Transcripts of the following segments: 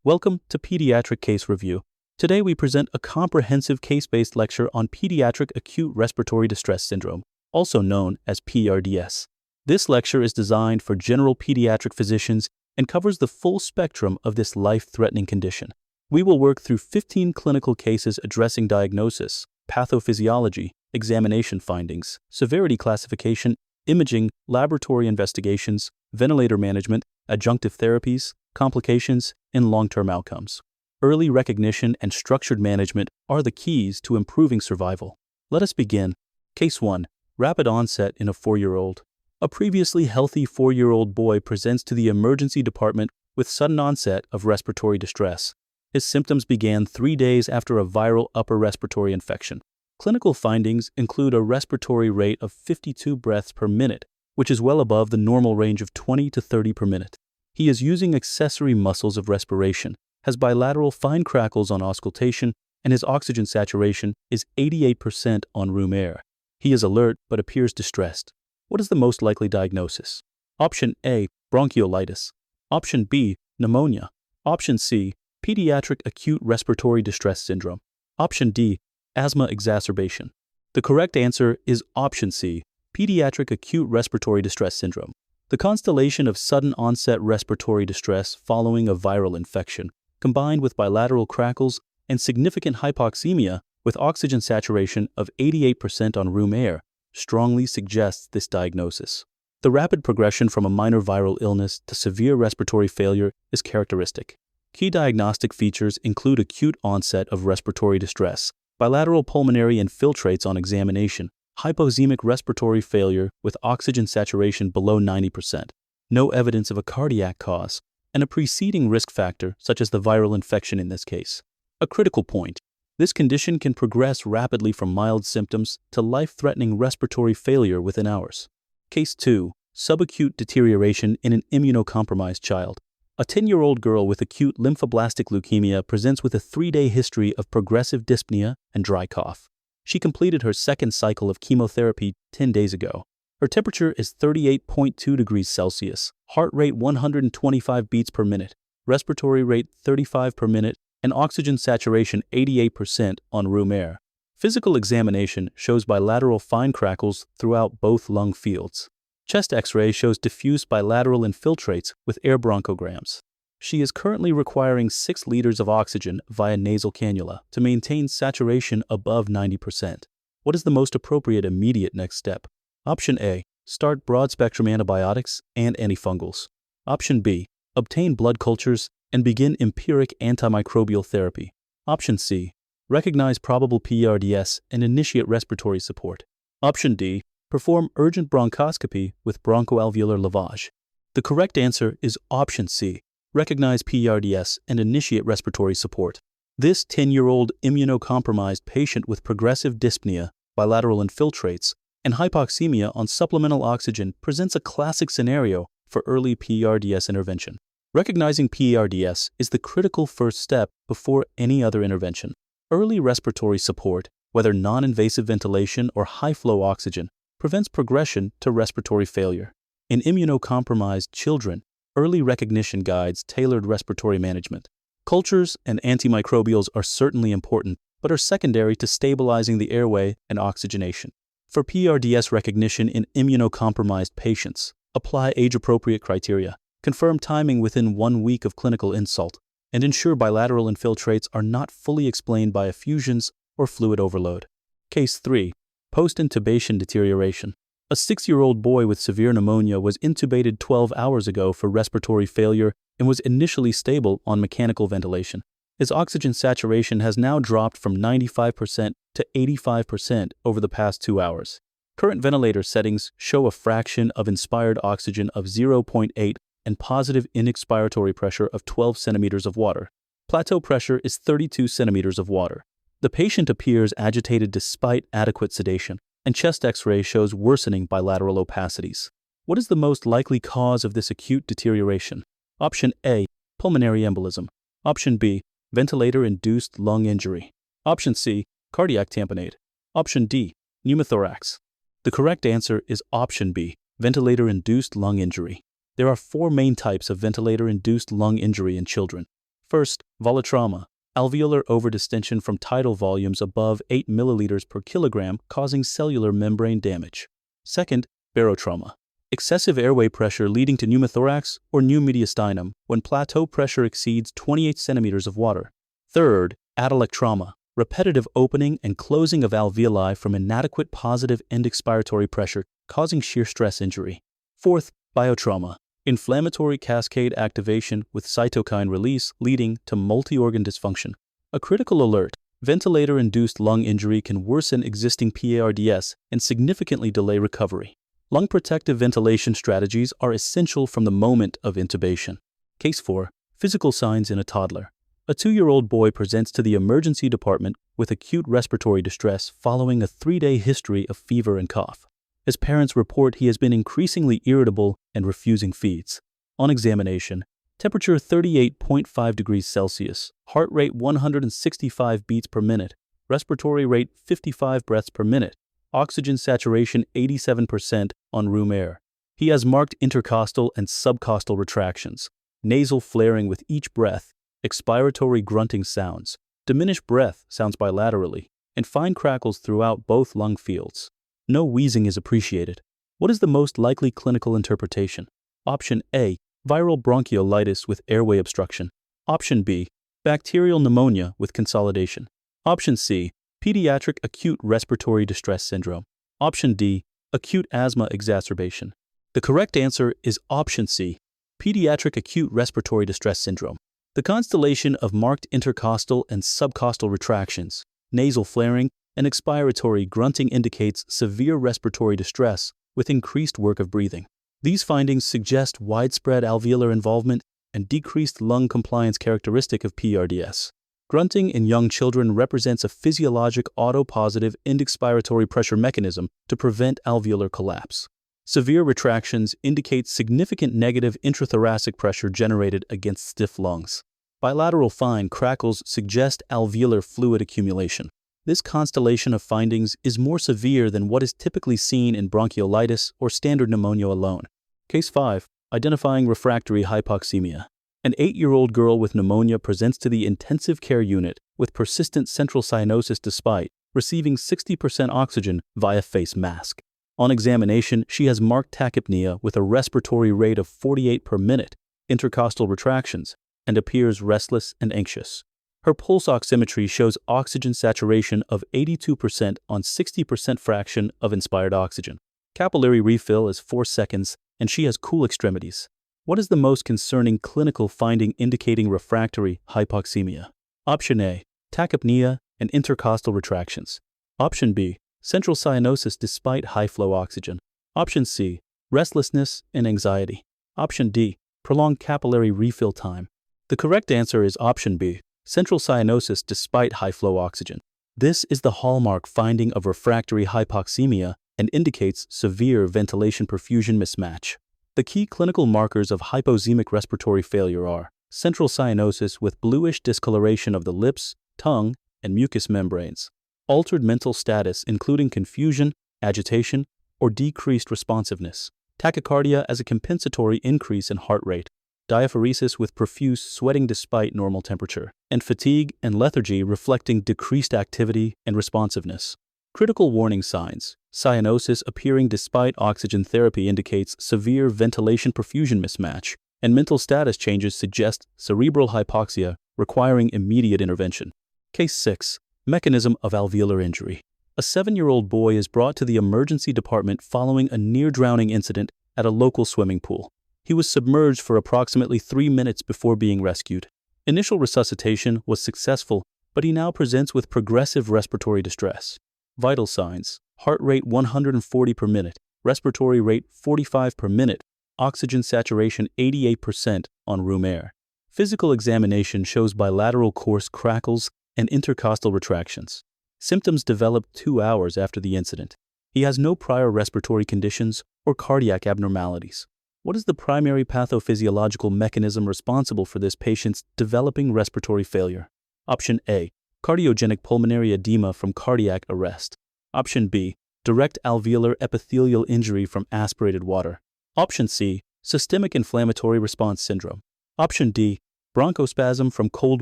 Welcome to Pediatric Case Review. Today we present a comprehensive case-based lecture on Pediatric Acute Respiratory Distress Syndrome, also known as PRDS. This lecture is designed for general pediatric physicians and covers the full spectrum of this life-threatening condition. We will work through 15 clinical cases addressing diagnosis, pathophysiology, examination findings, severity classification, imaging, laboratory investigations, ventilator management, adjunctive therapies, complications, and long-term outcomes. Early recognition and structured management are the keys to improving survival. Let us begin. Case 1. Rapid onset in a 4-year-old. A previously healthy 4-year-old boy presents to the emergency department with sudden onset of respiratory distress. His symptoms began 3 days after a viral upper respiratory infection. Clinical findings include a respiratory rate of 52 breaths per minute, which is well above the normal range of 20 to 30 per minute. He is using accessory muscles of respiration, has bilateral fine crackles on auscultation, and his oxygen saturation is 88% on room air. He is alert but appears distressed. What is the most likely diagnosis? Option A, bronchiolitis. Option B, pneumonia. Option C, pediatric acute respiratory distress syndrome. Option D, asthma exacerbation. The correct answer is option C, pediatric acute respiratory distress syndrome. The constellation of sudden onset respiratory distress following a viral infection, combined with bilateral crackles and significant hypoxemia with oxygen saturation of 88% on room air, strongly suggests this diagnosis. The rapid progression from a minor viral illness to severe respiratory failure is characteristic. Key diagnostic features include acute onset of respiratory distress, bilateral pulmonary infiltrates on examination, hypoxemic respiratory failure with oxygen saturation below 90%, no evidence of a cardiac cause, and a preceding risk factor such as the viral infection in this case. A critical point: this condition can progress rapidly from mild symptoms to life-threatening respiratory failure within hours. Case 2. Subacute deterioration in an immunocompromised child. A 10-year-old girl with acute lymphoblastic leukemia presents with a 3-day history of progressive dyspnea and dry cough. She completed her second cycle of chemotherapy 10 days ago. Her temperature is 38.2 degrees Celsius, heart rate 125 beats per minute, respiratory rate 35 per minute, and oxygen saturation 88% on room air. Physical examination shows bilateral fine crackles throughout both lung fields. Chest X-ray shows diffuse bilateral infiltrates with air bronchograms. She is currently requiring 6 liters of oxygen via nasal cannula to maintain saturation above 90%. What is the most appropriate immediate next step? Option A, start broad-spectrum antibiotics and antifungals. Option B, obtain blood cultures and begin empiric antimicrobial therapy. Option C, recognize probable PRDS and initiate respiratory support. Option D, perform urgent bronchoscopy with bronchoalveolar lavage. The correct answer is option C, recognize PRDS and initiate respiratory support. This 10-year-old immunocompromised patient with progressive dyspnea, bilateral infiltrates, and hypoxemia on supplemental oxygen presents a classic scenario for early PRDS intervention. Recognizing PRDS is the critical first step before any other intervention. Early respiratory support, whether non-invasive ventilation or high-flow oxygen, prevents progression to respiratory failure. In immunocompromised children, early recognition guides tailored respiratory management. Cultures and antimicrobials are certainly important, but are secondary to stabilizing the airway and oxygenation. For PRDS recognition in immunocompromised patients, apply age-appropriate criteria, confirm timing within 1 week of clinical insult, and ensure bilateral infiltrates are not fully explained by effusions or fluid overload. Case 3. Post-intubation deterioration. A 6-year-old boy with severe pneumonia was intubated 12 hours ago for respiratory failure and was initially stable on mechanical ventilation. His oxygen saturation has now dropped from 95% to 85% over the past 2 hours. Current ventilator settings show a fraction of inspired oxygen of 0.8 and positive inexpiratory pressure of 12 centimeters of water. Plateau pressure is 32 centimeters of water. The patient appears agitated despite adequate sedation, and chest X-ray shows worsening bilateral opacities. What is the most likely cause of this acute deterioration? Option A, pulmonary embolism. Option B, ventilator-induced lung injury. Option C, cardiac tamponade. Option D, pneumothorax. The correct answer is option B, ventilator-induced lung injury. There are 4 main types of ventilator-induced lung injury in children. First, volutrauma, alveolar overdistension from tidal volumes above 8 milliliters per kilogram causing cellular membrane damage. Second, barotrauma, excessive airway pressure leading to pneumothorax or pneumomediastinum when plateau pressure exceeds 28 centimeters of water. Third, atelectrauma, repetitive opening and closing of alveoli from inadequate positive end expiratory pressure causing shear stress injury. Fourth, biotrauma, inflammatory cascade activation with cytokine release leading to multi-organ dysfunction. A critical alert: ventilator-induced lung injury can worsen existing PARDS and significantly delay recovery. Lung protective ventilation strategies are essential from the moment of intubation. Case 4. Physical signs in a toddler. A 2-year-old boy presents to the emergency department with acute respiratory distress following a 3-day history of fever and cough. His parents report he has been increasingly irritable and refusing feeds. On examination, temperature 38.5 degrees Celsius, heart rate 165 beats per minute, respiratory rate 55 breaths per minute, oxygen saturation 87% on room air. He has marked intercostal and subcostal retractions, nasal flaring with each breath, expiratory grunting sounds, diminished breath sounds bilaterally, and fine crackles throughout both lung fields. No wheezing is appreciated. What is the most likely clinical interpretation? Option A, viral bronchiolitis with airway obstruction. Option B, bacterial pneumonia with consolidation. Option C, pediatric acute respiratory distress syndrome. Option D, acute asthma exacerbation. The correct answer is option C, pediatric acute respiratory distress syndrome. The constellation of marked intercostal and subcostal retractions, nasal flaring, and expiratory grunting indicates severe respiratory distress with increased work of breathing. These findings suggest widespread alveolar involvement and decreased lung compliance characteristic of PARDS. Grunting in young children represents a physiologic autopositive end expiratory pressure mechanism to prevent alveolar collapse. Severe retractions indicate significant negative intrathoracic pressure generated against stiff lungs. Bilateral fine crackles suggest alveolar fluid accumulation. This constellation of findings is more severe than what is typically seen in bronchiolitis or standard pneumonia alone. Case 5. Identifying refractory hypoxemia. An 8-year-old girl with pneumonia presents to the intensive care unit with persistent central cyanosis despite receiving 60% oxygen via face mask. On examination, she has marked tachypnea with a respiratory rate of 48 per minute, intercostal retractions, and appears restless and anxious. Her pulse oximetry shows oxygen saturation of 82% on 60% fraction of inspired oxygen. Capillary refill is 4 seconds, and she has cool extremities. What is the most concerning clinical finding indicating refractory hypoxemia? Option A, tachypnea and intercostal retractions. Option B, central cyanosis despite high-flow oxygen. Option C, restlessness and anxiety. Option D, prolonged capillary refill time. The correct answer is option B, central cyanosis despite high-flow oxygen. This is the hallmark finding of refractory hypoxemia and indicates severe ventilation-perfusion mismatch. The key clinical markers of hypoxemic respiratory failure are central cyanosis with bluish discoloration of the lips, tongue, and mucous membranes, altered mental status including confusion, agitation, or decreased responsiveness, tachycardia as a compensatory increase in heart rate, diaphoresis with profuse sweating despite normal temperature, and fatigue and lethargy reflecting decreased activity and responsiveness. Critical warning signs. Cyanosis appearing despite oxygen therapy indicates severe ventilation-perfusion mismatch, and mental status changes suggest cerebral hypoxia requiring immediate intervention. Case 6. Mechanism of alveolar injury. A 7-year-old boy is brought to the emergency department following a near-drowning incident at a local swimming pool. He was submerged for approximately 3 minutes before being rescued. Initial resuscitation was successful, but he now presents with progressive respiratory distress. Vital signs: heart rate 140 per minute, respiratory rate 45 per minute, oxygen saturation 88% on room air. Physical examination shows bilateral coarse crackles and intercostal retractions. Symptoms developed 2 hours after the incident. He has no prior respiratory conditions or cardiac abnormalities. What is the primary pathophysiological mechanism responsible for this patient's developing respiratory failure? Option A, cardiogenic pulmonary edema from cardiac arrest. Option B, direct alveolar epithelial injury from aspirated water. Option C, systemic inflammatory response syndrome. Option D, bronchospasm from cold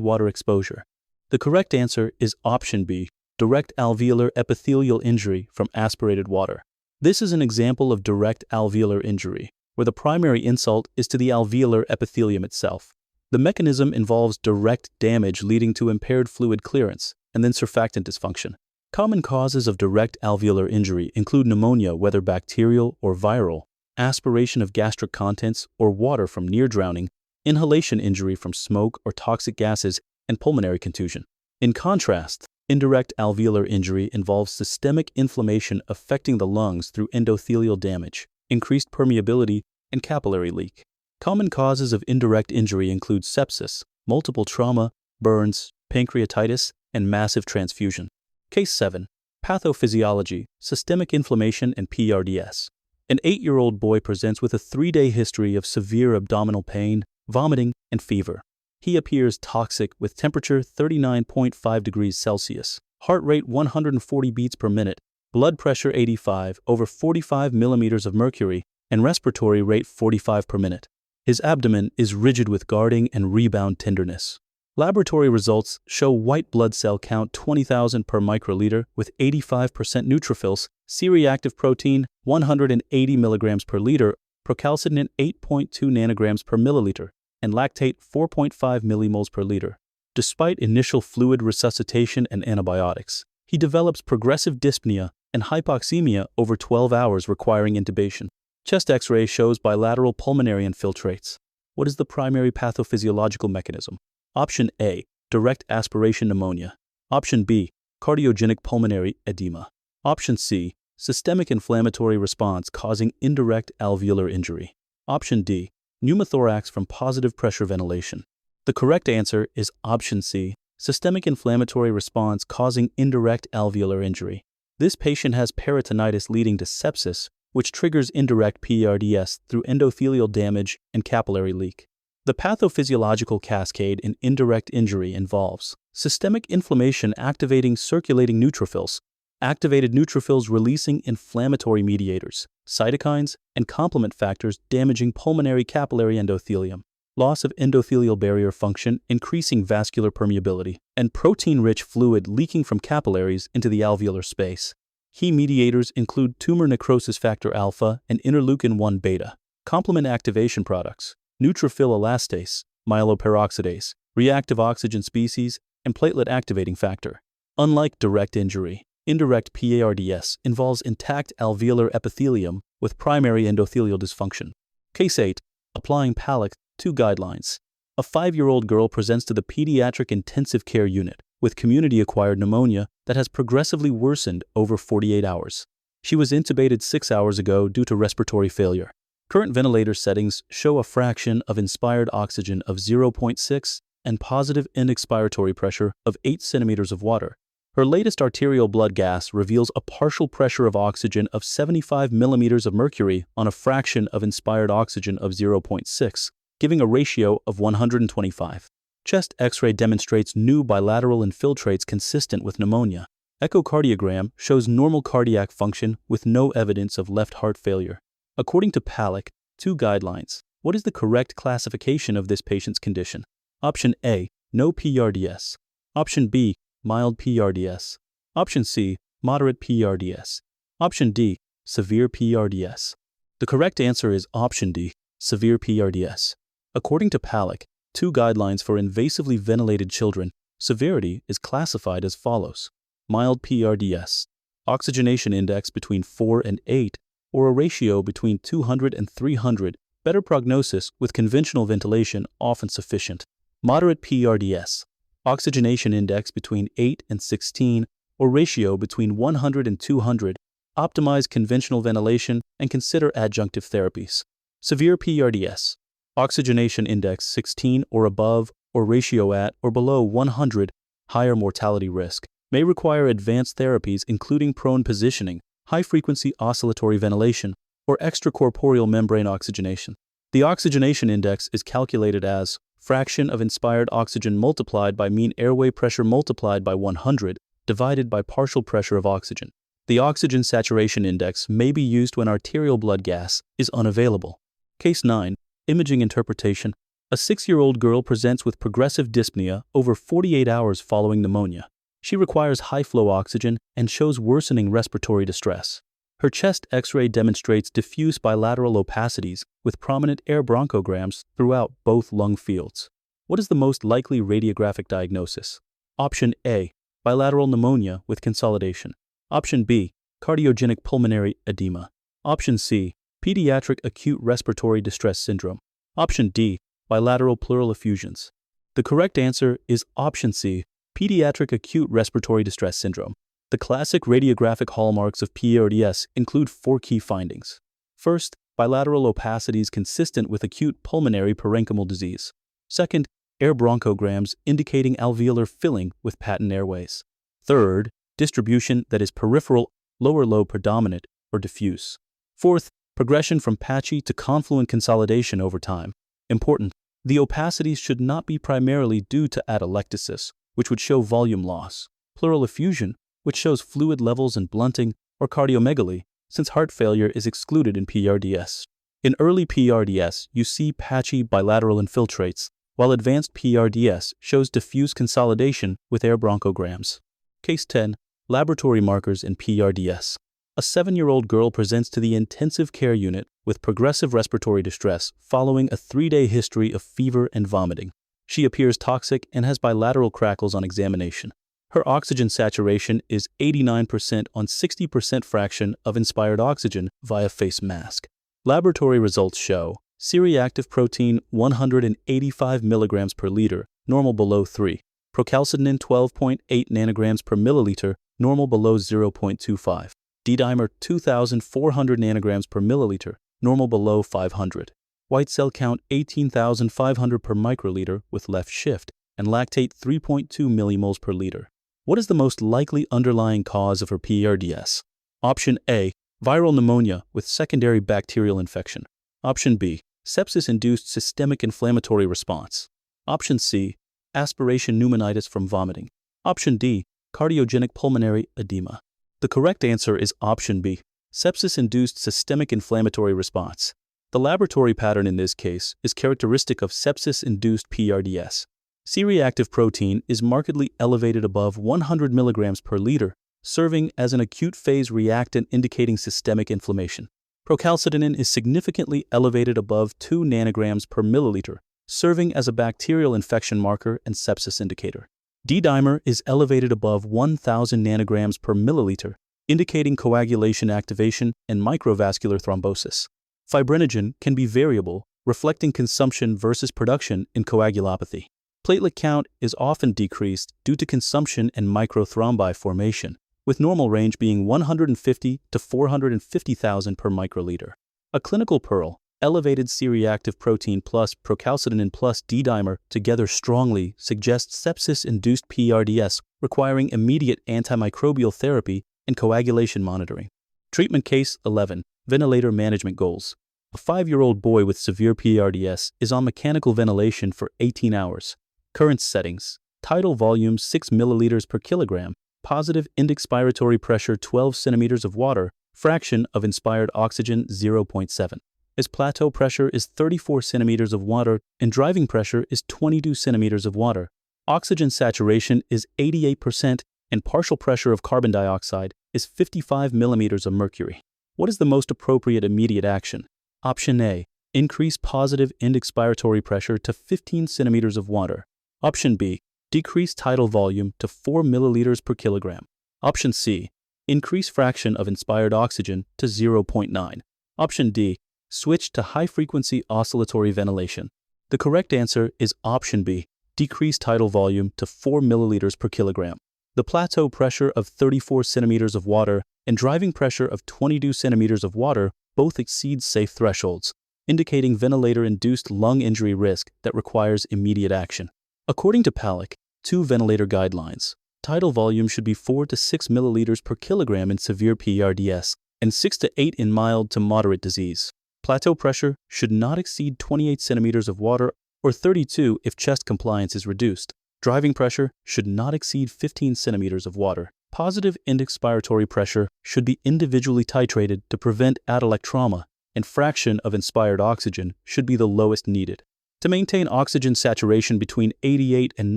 water exposure. The correct answer is option B, direct alveolar epithelial injury from aspirated water. This is an example of direct alveolar injury, where the primary insult is to the alveolar epithelium itself. The mechanism involves direct damage leading to impaired fluid clearance and then surfactant dysfunction. Common causes of direct alveolar injury include pneumonia, whether bacterial or viral, aspiration of gastric contents or water from near drowning, inhalation injury from smoke or toxic gases, and pulmonary contusion. In contrast, indirect alveolar injury involves systemic inflammation affecting the lungs through endothelial damage, increased permeability, and capillary leak. Common causes of indirect injury include sepsis, multiple trauma, burns, pancreatitis, and massive transfusion. Case 7. Pathophysiology, systemic inflammation, and PRDS. An 8-year-old boy presents with a 3-day history of severe abdominal pain, vomiting, and fever. He appears toxic with temperature 39.5 degrees Celsius, heart rate 140 beats per minute, blood pressure 85 over 45 millimeters of mercury, and respiratory rate 45 per minute. His abdomen is rigid with guarding and rebound tenderness. Laboratory results show white blood cell count 20,000 per microliter with 85% neutrophils, C-reactive protein 180 milligrams per liter, procalcitonin 8.2 nanograms per milliliter, and lactate 4.5 millimoles per liter. Despite initial fluid resuscitation and antibiotics, he develops progressive dyspnea and hypoxemia over 12 hours requiring intubation. Chest X-ray shows bilateral pulmonary infiltrates. What is the primary pathophysiological mechanism? Option A, direct aspiration pneumonia. Option B, cardiogenic pulmonary edema. Option C, systemic inflammatory response causing indirect alveolar injury. Option D, pneumothorax from positive pressure ventilation. The correct answer is option C, systemic inflammatory response causing indirect alveolar injury. This patient has peritonitis leading to sepsis, which triggers indirect PRDS through endothelial damage and capillary leak. The pathophysiological cascade in indirect injury involves systemic inflammation activating circulating neutrophils, activated neutrophils releasing inflammatory mediators, cytokines, and complement factors damaging pulmonary capillary endothelium, loss of endothelial barrier function increasing vascular permeability, and protein-rich fluid leaking from capillaries into the alveolar space. Key mediators include tumor necrosis factor alpha and interleukin-1 beta, complement activation products, neutrophil elastase, myeloperoxidase, reactive oxygen species, and platelet activating factor. Unlike direct injury, indirect PARDS involves intact alveolar epithelium with primary endothelial dysfunction. Case 8. Applying PALIC 2 guidelines. A 5-year-old girl presents to the Pediatric Intensive Care Unit with community-acquired pneumonia that has progressively worsened over 48 hours. She was intubated 6 hours ago due to respiratory failure. Current ventilator settings show a fraction of inspired oxygen of 0.6 and positive end expiratory pressure of 8 centimeters of water. Her latest arterial blood gas reveals a partial pressure of oxygen of 75 millimeters of mercury on a fraction of inspired oxygen of 0.6, giving a ratio of 125. Chest X-ray demonstrates new bilateral infiltrates consistent with pneumonia. Echocardiogram shows normal cardiac function with no evidence of left heart failure. According to PALIC 2 guidelines, what is the correct classification of this patient's condition? Option A, no PRDS. Option B, mild PRDS. Option C, moderate PRDS. Option D, severe PRDS. The correct answer is option D, severe PRDS. According to PALIC 2 guidelines for invasively ventilated children, severity is classified as follows. Mild PRDS, oxygenation index between 4 and 8, or a ratio between 200 and 300, better prognosis with conventional ventilation often sufficient. Moderate PRDS, oxygenation index between 8 and 16, or ratio between 100 and 200, optimize conventional ventilation and consider adjunctive therapies. Severe PRDS, oxygenation index 16 or above, or ratio at or below 100, higher mortality risk, may require advanced therapies including prone positioning, high-frequency oscillatory ventilation, or extracorporeal membrane oxygenation. The oxygenation index is calculated as fraction of inspired oxygen multiplied by mean airway pressure multiplied by 100 divided by partial pressure of oxygen. The oxygen saturation index may be used when arterial blood gas is unavailable. Case 9. Imaging interpretation. A 6-year-old girl presents with progressive dyspnea over 48 hours following pneumonia. She requires high-flow oxygen and shows worsening respiratory distress. Her chest X-ray demonstrates diffuse bilateral opacities with prominent air bronchograms throughout both lung fields. What is the most likely radiographic diagnosis? Option A, bilateral pneumonia with consolidation. Option B, cardiogenic pulmonary edema. Option C, pediatric acute respiratory distress syndrome. Option D, bilateral pleural effusions. The correct answer is option C, pediatric acute respiratory distress syndrome. The classic radiographic hallmarks of PARDS include 4 key findings. First, bilateral opacities consistent with acute pulmonary parenchymal disease. Second, air bronchograms indicating alveolar filling with patent airways. Third, distribution that is peripheral, lower lobe predominant, or diffuse. Fourth, progression from patchy to confluent consolidation over time. Important, the opacities should not be primarily due to atelectasis, which would show volume loss, pleural effusion, which shows fluid levels and blunting, or cardiomegaly, since heart failure is excluded in PARDS. In early PARDS, you see patchy bilateral infiltrates, while advanced PARDS shows diffuse consolidation with air bronchograms. Case 10. Laboratory markers in PARDS. A 7-year-old girl presents to the intensive care unit with progressive respiratory distress following a 3-day history of fever and vomiting. She appears toxic and has bilateral crackles on examination. Her oxygen saturation is 89% on 60% fraction of inspired oxygen via face mask. Laboratory results show C-reactive protein 185 mg per liter, normal below 3. Procalcitonin 12.8 nanograms per milliliter, normal below 0.25. D-dimer 2,400 nanograms per milliliter, normal below 500. White cell count 18,500 per microliter with left shift, and lactate 3.2 millimoles per liter. What is the most likely underlying cause of her PARDS? Option A, viral pneumonia with secondary bacterial infection. Option B, sepsis-induced systemic inflammatory response. Option C, aspiration pneumonitis from vomiting. Option D, cardiogenic pulmonary edema. The correct answer is option B, sepsis-induced systemic inflammatory response. The laboratory pattern in this case is characteristic of sepsis-induced PARDS. C-reactive protein is markedly elevated above 100 mg per liter, serving as an acute phase reactant indicating systemic inflammation. Procalcitonin is significantly elevated above 2 nanograms per milliliter, serving as a bacterial infection marker and sepsis indicator. D-dimer is elevated above 1,000 nanograms per milliliter, indicating coagulation activation and microvascular thrombosis. Fibrinogen can be variable, reflecting consumption versus production in coagulopathy. Platelet count is often decreased due to consumption and microthrombi formation, with normal range being 150 to 450,000 per microliter. A clinical pearl, elevated C-reactive protein plus procalcitonin plus D-dimer together strongly suggests sepsis-induced PARDS requiring immediate antimicrobial therapy and coagulation monitoring. Treatment Case 11. Ventilator management goals. A 5-year-old boy with severe PARDS is on mechanical ventilation for 18 hours. Current settings: tidal volume 6 milliliters per kilogram, positive end-expiratory pressure 12 centimeters of water, fraction of inspired oxygen 0.7. His plateau pressure is 34 centimeters of water and driving pressure is 22 centimeters of water. Oxygen saturation is 88% and partial pressure of carbon dioxide is 55 millimeters of mercury. What is the most appropriate immediate action? Option A, increase positive end-expiratory pressure to 15 centimeters of water. Option B, decrease tidal volume to 4 milliliters per kilogram. Option C, increase fraction of inspired oxygen to 0.9. Option D, switch to high-frequency oscillatory ventilation. The correct answer is option B, decrease tidal volume to 4 milliliters per kilogram. The plateau pressure of 34 centimeters of water and driving pressure of 22 centimeters of water both exceed safe thresholds, indicating ventilator-induced lung injury risk that requires immediate action. According to PALIC, 2 ventilator guidelines, tidal volume should be 4 to 6 milliliters per kilogram in severe PARDS and 6 to 8 in mild to moderate disease. Plateau pressure should not exceed 28 centimeters of water or 32 if chest compliance is reduced. Driving pressure should not exceed 15 centimeters of water. Positive end-expiratory pressure should be individually titrated to prevent atelectrauma, and fraction of inspired oxygen should be the lowest needed. to maintain oxygen saturation between 88 and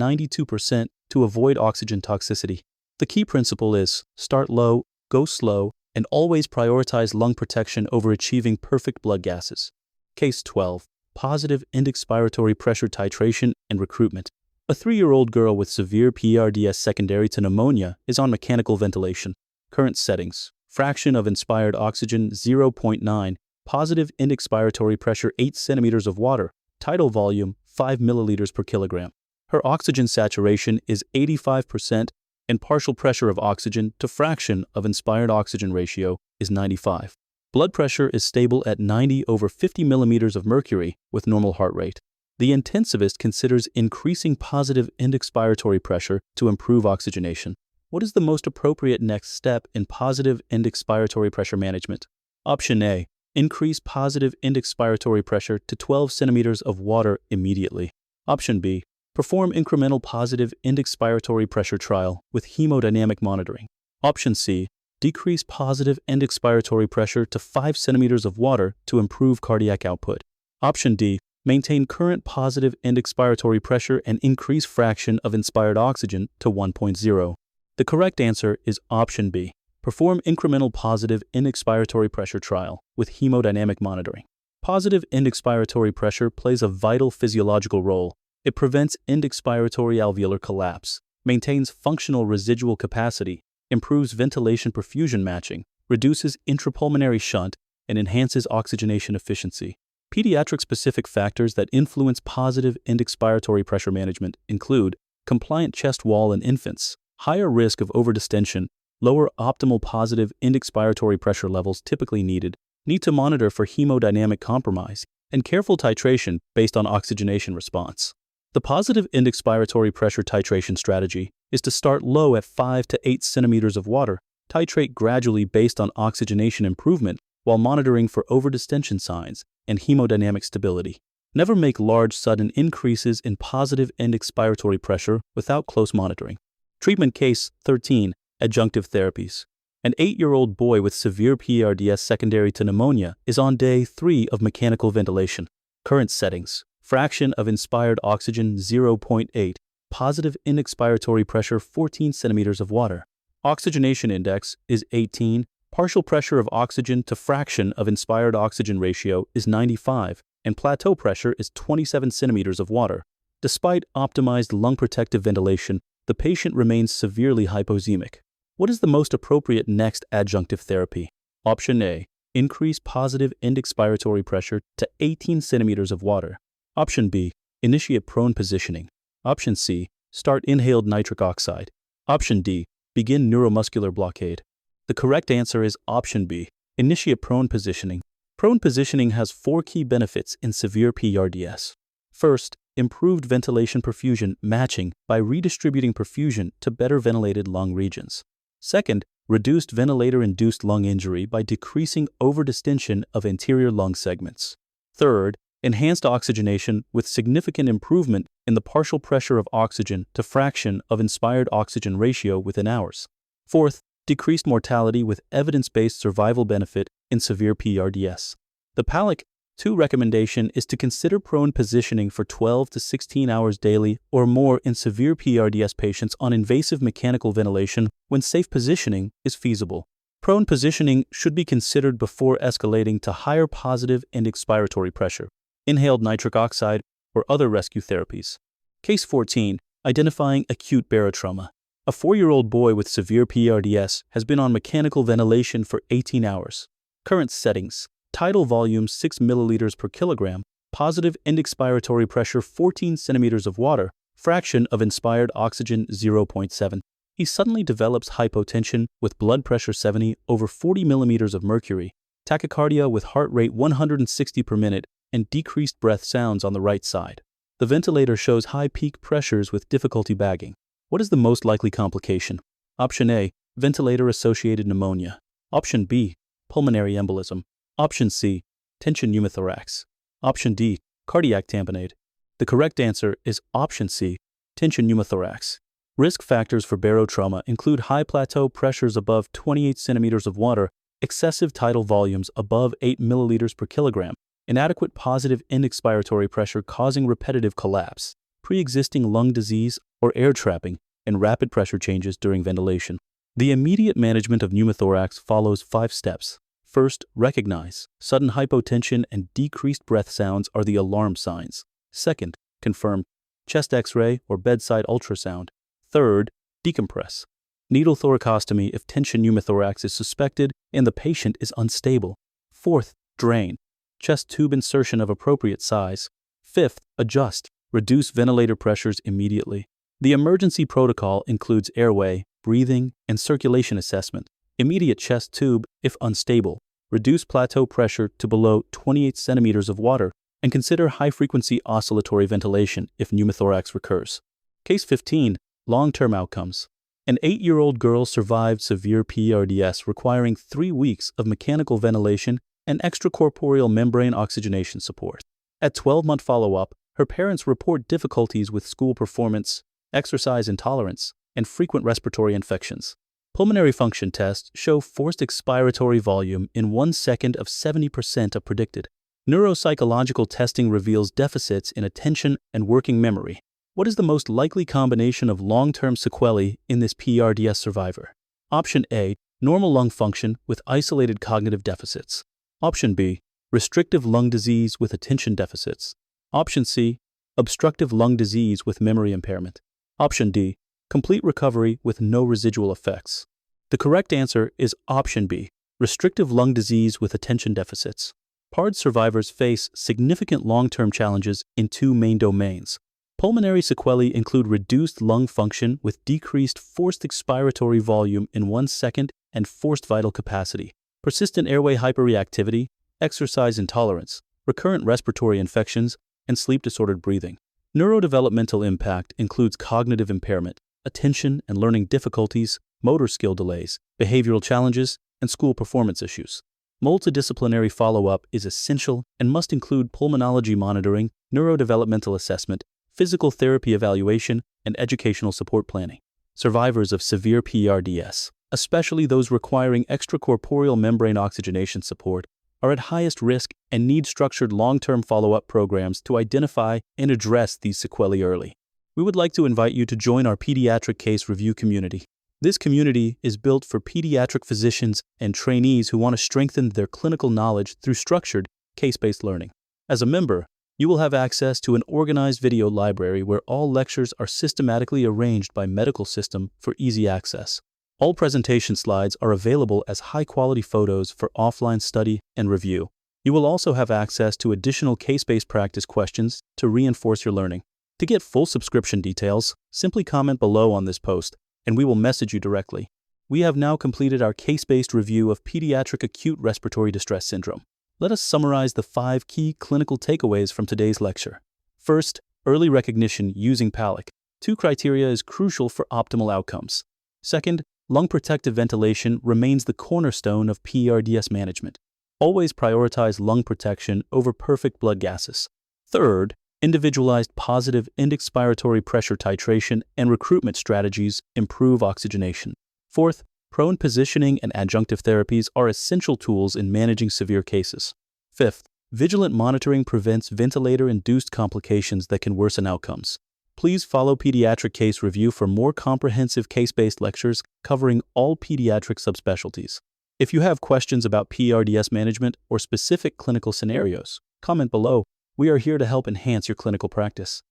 92% to avoid oxygen toxicity. The key principle is start low, go slow, and always prioritize lung protection over achieving perfect blood gases. Case 12. Positive end-expiratory pressure titration and recruitment. A 3-year-old girl with severe ARDS secondary to pneumonia is on mechanical ventilation. Current settings: fraction of inspired oxygen 0.9, positive end-expiratory pressure 8 centimeters of water, tidal volume 5 milliliters per kilogram. Her oxygen saturation is 85% and partial pressure of oxygen to fraction of inspired oxygen ratio is 95. Blood pressure is stable at 90/50 millimeters of mercury with normal heart rate. The intensivist considers increasing positive end-expiratory pressure to improve oxygenation. What is the most appropriate next step in positive end-expiratory pressure management? Option A. Increase positive end-expiratory pressure to 12 centimeters of water immediately. Option B. Perform incremental positive end-expiratory pressure trial with hemodynamic monitoring. Option C. Decrease positive end-expiratory pressure to 5 centimeters of water to improve cardiac output. Option D. Maintain current positive end-expiratory pressure and increase fraction of inspired oxygen to 1.0. The correct answer is option B. Perform incremental positive end-expiratory pressure trial with hemodynamic monitoring. Positive end-expiratory pressure plays a vital physiological role. It prevents end-expiratory alveolar collapse, maintains functional residual capacity, improves ventilation perfusion matching, reduces intrapulmonary shunt, and enhances oxygenation efficiency. Pediatric-specific factors that influence positive end-expiratory pressure management include compliant chest wall in infants, higher risk of overdistension, lower optimal positive end-expiratory pressure levels typically needed, need to monitor for hemodynamic compromise, and careful titration based on oxygenation response. The positive end-expiratory pressure titration strategy is to start low at 5 to 8 centimeters of water, titrate gradually based on oxygenation improvement while monitoring for overdistension signs and hemodynamic stability. Never make large sudden increases in positive end-expiratory pressure without close monitoring. Treatment case 13. Adjunctive therapies. An 8-year-old boy with severe ARDS secondary to pneumonia is on day 3 of mechanical ventilation. Current settings: fraction of inspired oxygen 0.8, positive end-expiratory pressure 14 centimeters of water. Oxygenation index is 18, partial pressure of oxygen to fraction of inspired oxygen ratio is 95, and plateau pressure is 27 centimeters of water. Despite optimized lung protective ventilation, the patient remains severely hypoxemic. What is the most appropriate next adjunctive therapy? Option A. Increase positive end-expiratory pressure to 18 centimeters of water. Option B. Initiate prone positioning. Option C. Start inhaled nitric oxide. Option D. Begin neuromuscular blockade. The correct answer is option B. Initiate prone positioning. Prone positioning has 4 key benefits in severe ARDS. First, improved ventilation perfusion matching by redistributing perfusion to better ventilated lung regions. Second, reduced ventilator-induced lung injury by decreasing overdistension of anterior lung segments. Third, enhanced oxygenation with significant improvement in the partial pressure of oxygen to fraction of inspired oxygen ratio within hours. Fourth, decreased mortality with evidence-based survival benefit in severe ARDS. The PALIC 2 recommendation is to consider prone positioning for 12 to 16 hours daily or more in severe ARDS patients on invasive mechanical ventilation when safe positioning is feasible. Prone positioning should be considered before escalating to higher positive end-expiratory pressure, inhaled nitric oxide, or other rescue therapies. Case 14. Identifying acute barotrauma. A 4-year-old boy with severe ARDS has been on mechanical ventilation for 18 hours. Current settings: tidal volume 6 milliliters per kilogram, positive end-expiratory pressure 14 centimeters of water, fraction of inspired oxygen 0.7. He suddenly develops hypotension with blood pressure 70/40 millimeters of mercury, tachycardia with heart rate 160 per minute, and decreased breath sounds on the right side. The ventilator shows high peak pressures with difficulty bagging. What is the most likely complication? Option A. Ventilator-associated pneumonia. Option B. Pulmonary embolism. Option C. Tension pneumothorax. Option D. Cardiac tamponade. The correct answer is option C. Tension pneumothorax. Risk factors for barotrauma include high plateau pressures above 28 centimeters of water, excessive tidal volumes above 8 milliliters per kilogram, inadequate positive end expiratory pressure causing repetitive collapse, pre-existing lung disease or air trapping, and rapid pressure changes during ventilation. The immediate management of pneumothorax follows 5 steps. First, recognize. Sudden hypotension and decreased breath sounds are the alarm signs. Second, confirm. Chest X-ray or bedside ultrasound. Third, decompress. Needle thoracostomy if tension pneumothorax is suspected and the patient is unstable. Fourth, drain. Chest tube insertion of appropriate size. Fifth, adjust. Reduce ventilator pressures immediately. The emergency protocol includes airway, breathing, and circulation assessment. Immediate chest tube if unstable. Reduce plateau pressure to below 28 centimeters of water, and consider high-frequency oscillatory ventilation if pneumothorax recurs. Case 15. Long-term outcomes. An 8-year-old girl survived severe PARDS requiring 3 weeks of mechanical ventilation and extracorporeal membrane oxygenation support. At 12-month follow-up, her parents report difficulties with school performance, exercise intolerance, and frequent respiratory infections. Pulmonary function tests show forced expiratory volume in 1 second of 70% of predicted. Neuropsychological testing reveals deficits in attention and working memory. What is the most likely combination of long-term sequelae in this PARDS survivor? Option A, normal lung function with isolated cognitive deficits. Option B, restrictive lung disease with attention deficits. Option C, obstructive lung disease with memory impairment. Option D, complete recovery with no residual effects. The correct answer is option B, restrictive lung disease with attention deficits. PARDS survivors face significant long-term challenges in 2 main domains. Pulmonary sequelae include reduced lung function with decreased forced expiratory volume in 1 second and forced vital capacity, persistent airway hyperreactivity, exercise intolerance, recurrent respiratory infections, and sleep-disordered breathing. Neurodevelopmental impact includes cognitive impairment, attention and learning difficulties, motor skill delays, behavioral challenges, and school performance issues. Multidisciplinary follow-up is essential and must include pulmonology monitoring, neurodevelopmental assessment, physical therapy evaluation, and educational support planning. Survivors of severe PARDS, especially those requiring extracorporeal membrane oxygenation support, are at highest risk and need structured long-term follow-up programs to identify and address these sequelae early. We would like to invite you to join our Pediatric Case Review community. This community is built for pediatric physicians and trainees who want to strengthen their clinical knowledge through structured, case-based learning. As a member, you will have access to an organized video library where all lectures are systematically arranged by medical system for easy access. All presentation slides are available as high-quality photos for offline study and review. You will also have access to additional case-based practice questions to reinforce your learning. To get full subscription details, simply comment below on this post, and we will message you directly. We have now completed our case-based review of Pediatric Acute Respiratory Distress Syndrome. Let us summarize the 5 key clinical takeaways from today's lecture. First, early recognition using PALIC. 2 criteria is crucial for optimal outcomes. Second, lung protective ventilation remains the cornerstone of PARDS management. Always prioritize lung protection over perfect blood gases. Third, individualized positive end expiratory pressure titration and recruitment strategies improve oxygenation. Fourth, prone positioning and adjunctive therapies are essential tools in managing severe cases. Fifth, vigilant monitoring prevents ventilator-induced complications that can worsen outcomes. Please follow Pediatric Case Review for more comprehensive case-based lectures covering all pediatric subspecialties. If you have questions about PARDS management or specific clinical scenarios, comment below. We are here to help enhance your clinical practice.